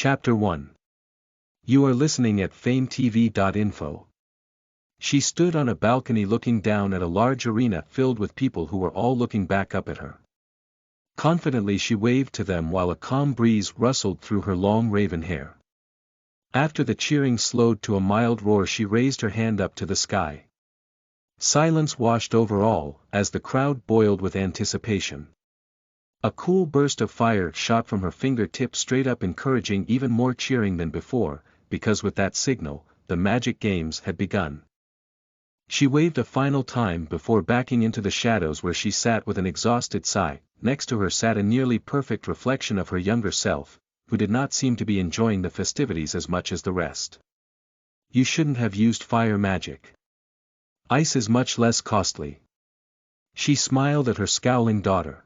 Chapter 1. You are listening at FameTV.info. She stood on a balcony looking down at a large arena filled with people who were all looking back up at her. Confidently she waved to them while a calm breeze rustled through her long raven hair. After the cheering slowed to a mild roar, she raised her hand up to the sky. Silence washed over all, as the crowd boiled with anticipation. A cool burst of fire shot from her fingertip straight up, encouraging even more cheering than before, because with that signal, the magic games had begun. She waved a final time before backing into the shadows where she sat with an exhausted sigh. Next to her sat a nearly perfect reflection of her younger self, who did not seem to be enjoying the festivities as much as the rest. You shouldn't have used fire magic. Ice is much less costly. She smiled at her scowling daughter.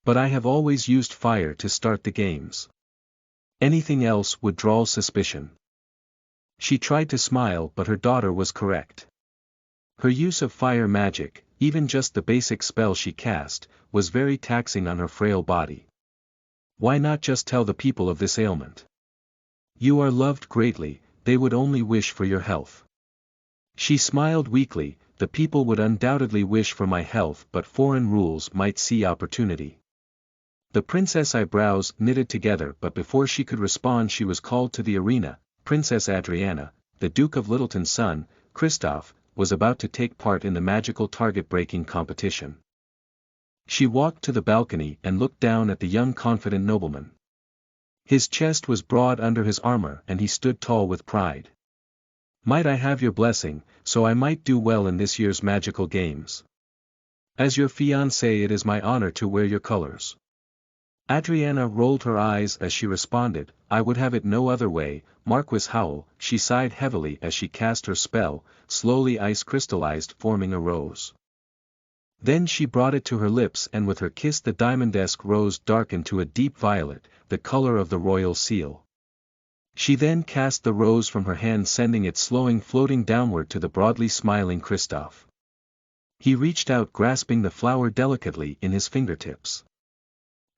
But I have always used fire to start the games. Anything else would draw suspicion. She tried to smile, but her daughter was correct. Her use of fire magic, even just the basic spell she cast, was very taxing on her frail body. Why not just tell the people of this ailment? You are loved greatly, they would only wish for your health. She smiled weakly. The people would undoubtedly wish for my health, but foreign rules might see opportunity. The princess' eyebrows knitted together, but before she could respond she was called to the arena. Princess Adryanna, the Duke of Littleton's son, Kristoff, was about to take part in the magical target-breaking competition. She walked to the balcony and looked down at the young confident nobleman. His chest was broad under his armor and he stood tall with pride. Might I have your blessing, so I might do well in this year's magical games? As your fiancé, it is my honor to wear your colors. Adryanna rolled her eyes as she responded, I would have it no other way, Marquis Howl. She sighed heavily as she cast her spell. Slowly ice crystallized, forming a rose. Then she brought it to her lips, and with her kiss the diamondesque rose darkened to a deep violet, the color of the royal seal. She then cast the rose from her hand, sending it floating downward to the broadly smiling Kristoff. He reached out, grasping the flower delicately in his fingertips.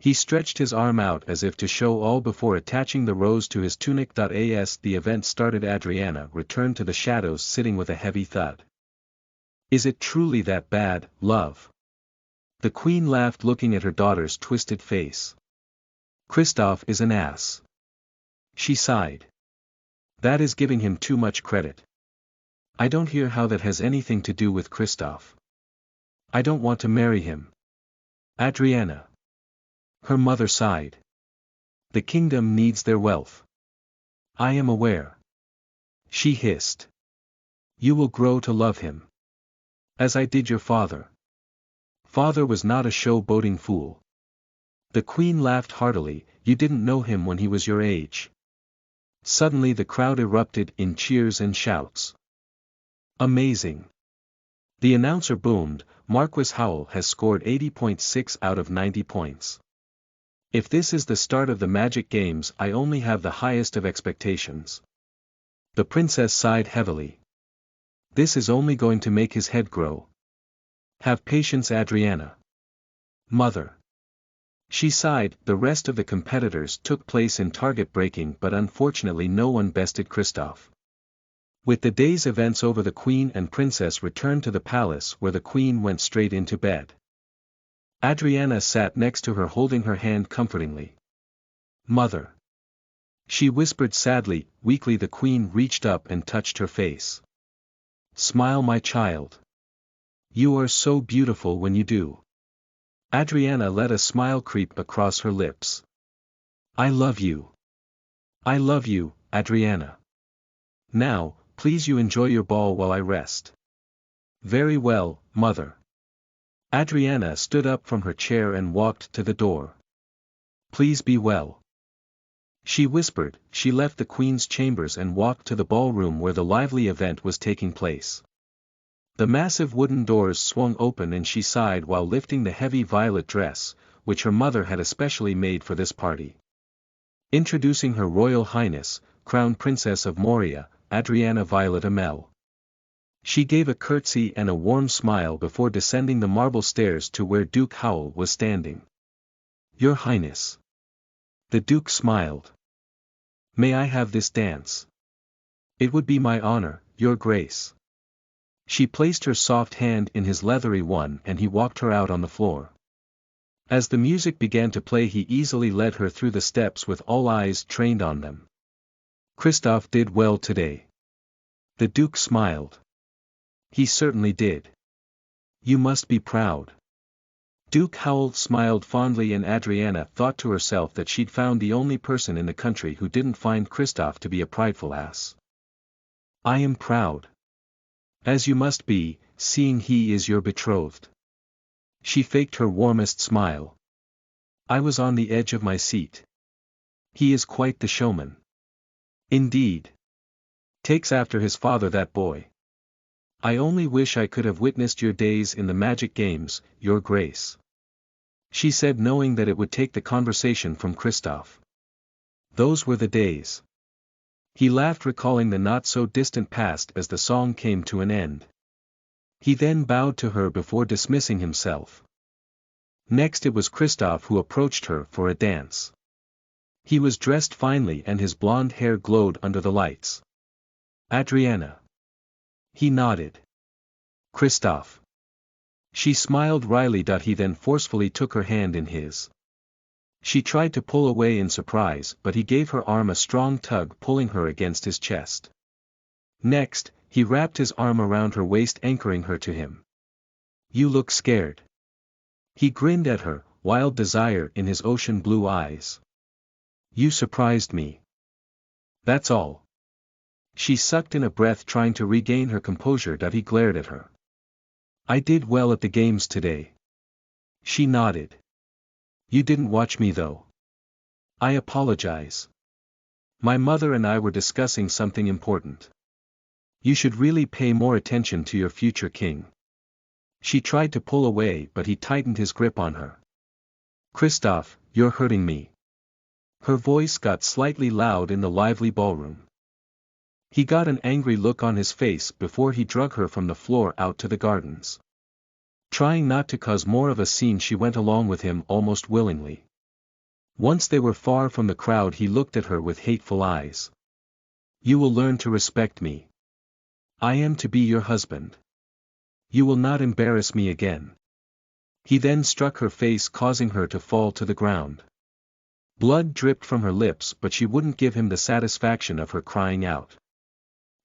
He stretched his arm out as if to show all before attaching the rose to his tunic. As the event started, Adryanna returned to the shadows, sitting with a heavy thud. Is it truly that bad, love? The queen laughed, looking at her daughter's twisted face. Kristoff is an ass. She sighed. That is giving him too much credit. I don't hear how that has anything to do with Kristoff. I don't want to marry him. Adryanna. Her mother sighed. The kingdom needs their wealth. I am aware. She hissed. You will grow to love him. As I did your father. Father was not a show-boating fool. The queen laughed heartily. You didn't know him when he was your age. Suddenly the crowd erupted in cheers and shouts. Amazing. The announcer boomed, Marquis Howl has scored 80.6 out of 90 points. If this is the start of the magic games, I only have the highest of expectations. The princess sighed heavily. This is only going to make his head grow. Have patience, Adryanna. Mother. She sighed. The rest of the competitors took place in target breaking, but unfortunately no one bested Kristoff. With the day's events over, the queen and princess returned to the palace, where the queen went straight into bed. Adryanna sat next to her, holding her hand comfortingly. Mother. She whispered sadly. Weakly the queen reached up and touched her face. Smile, my child. You are so beautiful when you do. Adryanna let a smile creep across her lips. I love you. I love you, Adryanna. Now, please you enjoy your ball while I rest. Very well, mother. Adryanna stood up from her chair and walked to the door. Please be well. She whispered. She left the queen's chambers and walked to the ballroom where the lively event was taking place. The massive wooden doors swung open and she sighed while lifting the heavy violet dress, which her mother had especially made for this party. Introducing Her Royal Highness, Crown Princess of Morea, Adryanna Violet Amel. She gave a curtsy and a warm smile before descending the marble stairs to where Duke Howl was standing. Your Highness. The Duke smiled. May I have this dance? It would be my honor, your grace. She placed her soft hand in his leathery one and he walked her out on the floor. As the music began to play he easily led her through the steps with all eyes trained on them. Christophe did well today. The Duke smiled. He certainly did. You must be proud. Duke Howell smiled fondly and Adryanna thought to herself that she'd found the only person in the country who didn't find Christophe to be a prideful ass. I am proud. As you must be, seeing he is your betrothed. She faked her warmest smile. I was on the edge of my seat. He is quite the showman. Indeed. Takes after his father, that boy. I only wish I could have witnessed your days in the magic games, your grace. She said, knowing that it would take the conversation from Christophe. Those were the days. He laughed, recalling the not-so-distant past as the song came to an end. He then bowed to her before dismissing himself. Next it was Christophe who approached her for a dance. He was dressed finely and his blonde hair glowed under the lights. Adryanna. He nodded. Christophe. She smiled wryly. He then forcefully took her hand in his. She tried to pull away in surprise, but he gave her arm a strong tug, pulling her against his chest. Next, he wrapped his arm around her waist, anchoring her to him. You look scared. He grinned at her, wild desire in his ocean blue eyes. You surprised me. That's all. She sucked in a breath, trying to regain her composure. He glared at her. I did well at the games today. She nodded. You didn't watch me though. I apologize. My mother and I were discussing something important. You should really pay more attention to your future king. She tried to pull away, but he tightened his grip on her. Christophe, you're hurting me. Her voice got slightly loud in the lively ballroom. He got an angry look on his face before he dragged her from the floor out to the gardens. Trying not to cause more of a scene, she went along with him almost willingly. Once they were far from the crowd, he looked at her with hateful eyes. You will learn to respect me. I am to be your husband. You will not embarrass me again. He then struck her face, causing her to fall to the ground. Blood dripped from her lips, but she wouldn't give him the satisfaction of her crying out.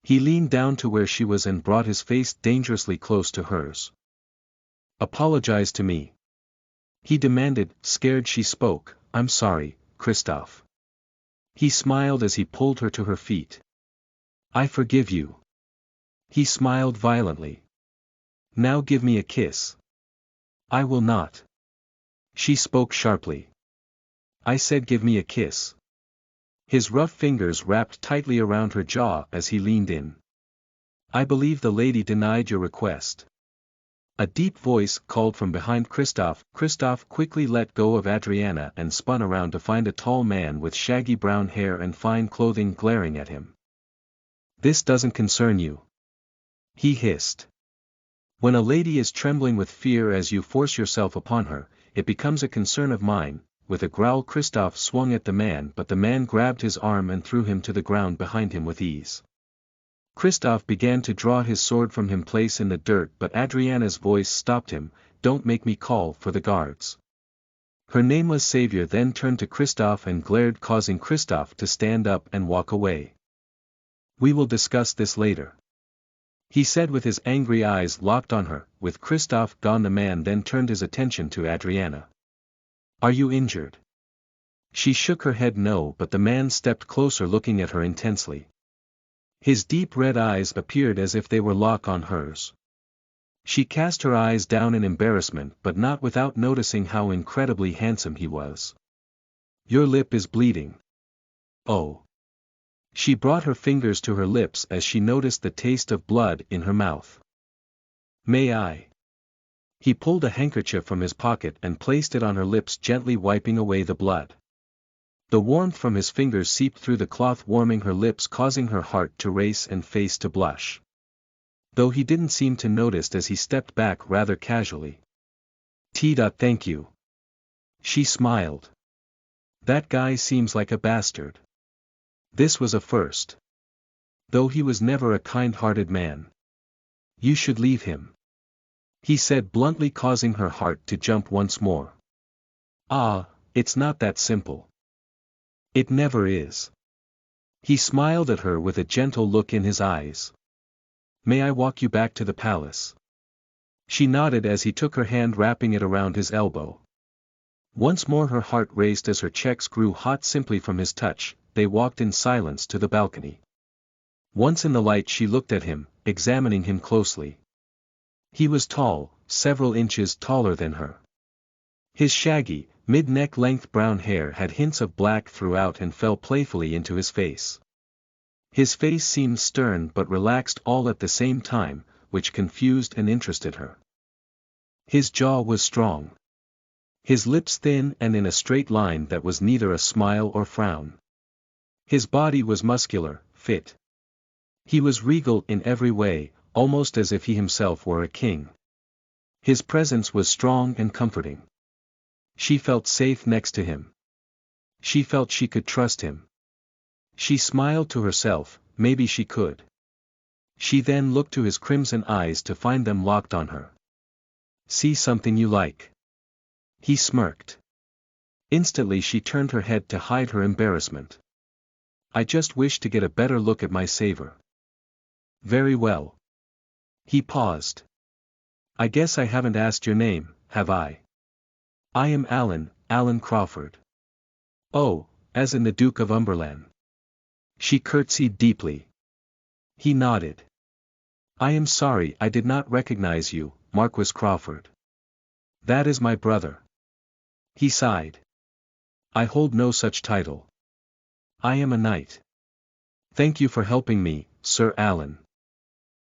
He leaned down to where she was and brought his face dangerously close to hers. Apologize to me. He demanded. Scared, she spoke. I'm sorry, Christophe. He smiled as he pulled her to her feet. I forgive you. He smiled violently. Now give me a kiss. I will not. She spoke sharply. I said give me a kiss. His rough fingers wrapped tightly around her jaw as he leaned in. I believe the lady denied your request. A deep voice called from behind Christophe. Christophe quickly let go of Adryanna and spun around to find a tall man with shaggy brown hair and fine clothing glaring at him. This doesn't concern you. He hissed. When a lady is trembling with fear as you force yourself upon her, it becomes a concern of mine. With a growl, Christophe swung at the man, but the man grabbed his arm and threw him to the ground behind him with ease. Christophe began to draw his sword from him, place in the dirt, but Adryanna's voice stopped him. Don't make me call for the guards. Her nameless savior then turned to Christophe and glared, causing Christophe to stand up and walk away. We will discuss this later. He said with his angry eyes locked on her. With Christophe gone, the man then turned his attention to Adryanna. Are you injured? She shook her head no, but the man stepped closer, looking at her intensely. His deep red eyes appeared as if they were locked on hers. She cast her eyes down in embarrassment, but not without noticing how incredibly handsome he was. Your lip is bleeding. Oh. She brought her fingers to her lips as she noticed the taste of blood in her mouth. May I? He pulled a handkerchief from his pocket and placed it on her lips, gently wiping away the blood. The warmth from his fingers seeped through the cloth, warming her lips, causing her heart to race and face to blush. Though he didn't seem to notice as he stepped back rather casually. Thank you. She smiled. That guy seems like a bastard. This was a first. Though he was never a kind-hearted man. You should leave him. He said bluntly, causing her heart to jump once more. Ah, it's not that simple. It never is. He smiled at her with a gentle look in his eyes. May I walk you back to the palace? She nodded as he took her hand, wrapping it around his elbow. Once more her heart raced as her cheeks grew hot simply from his touch. They walked in silence to the balcony. Once in the light she looked at him, examining him closely. He was tall, several inches taller than her. His shaggy, mid-neck length brown hair had hints of black throughout and fell playfully into his face. His face seemed stern but relaxed all at the same time, which confused and interested her. His jaw was strong. His lips thin and in a straight line that was neither a smile or frown. His body was muscular, fit. He was regal in every way, almost as if he himself were a king. His presence was strong and comforting. She felt safe next to him. She felt she could trust him. She smiled to herself, maybe she could. She then looked to his crimson eyes to find them locked on her. See something you like? He smirked. Instantly she turned her head to hide her embarrassment. I just wish to get a better look at my saver. Very well. He paused. I guess I haven't asked your name, have I? I am Alan Crawford. Oh, as in the Duke of Umberland. She curtsied deeply. He nodded. I am sorry I did not recognize you, Marquis Crawford. That is my brother. He sighed. I hold no such title. I am a knight. Thank you for helping me, Sir Alan.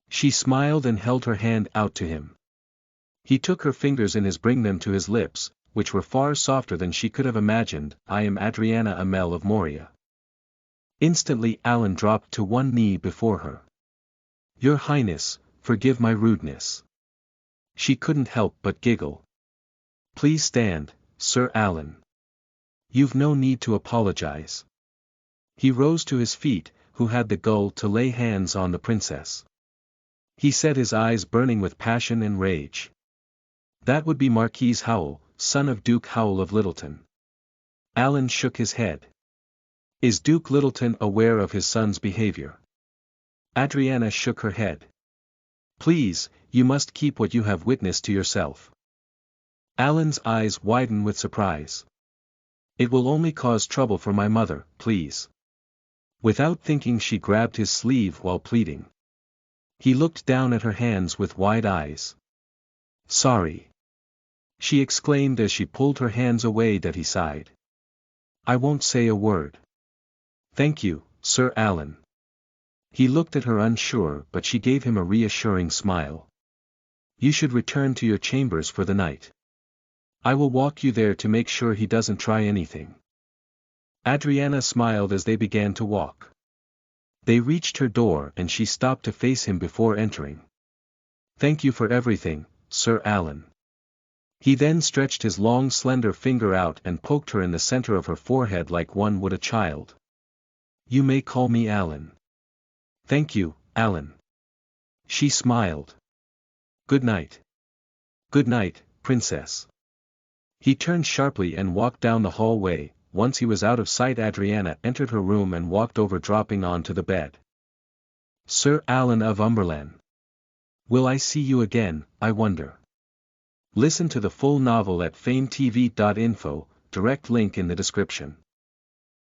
She smiled and held her hand out to him. He took her fingers in his, bring them to his lips, which were far softer than she could have imagined. I am Adryanna of Morea. Instantly Alan dropped to one knee before her. Your Highness, forgive my rudeness. She couldn't help but giggle. Please stand, Sir Alan. You've no need to apologize. He rose to his feet, who had the gall to lay hands on the princess. He said, his eyes burning with passion and rage. That would be Marquis Howell, son of Duke Howell of Littleton. Alan shook his head. Is Duke Littleton aware of his son's behavior? Adryanna shook her head. Please, you must keep what you have witnessed to yourself. Alan's eyes widened with surprise. It will only cause trouble for my mother, please. Without thinking she grabbed his sleeve while pleading. He looked down at her hands with wide eyes. Sorry. She exclaimed as she pulled her hands away. That he sighed. I won't say a word. Thank you, Sir Alan. He looked at her unsure, but she gave him a reassuring smile. You should return to your chambers for the night. I will walk you there to make sure he doesn't try anything. Adryanna smiled as they began to walk. They reached her door and she stopped to face him before entering. Thank you for everything, Sir Alan. He then stretched his long slender finger out and poked her in the center of her forehead like one would a child. You may call me Alan. Thank you, Alan. She smiled. Good night. Good night, Princess. He turned sharply and walked down the hallway. Once he was out of sight, Adryanna entered her room and walked over, dropping onto the bed. Sir Alan of Umberland. Will I see you again, I wonder? Listen to the full novel at FameTV.info, direct link in the description.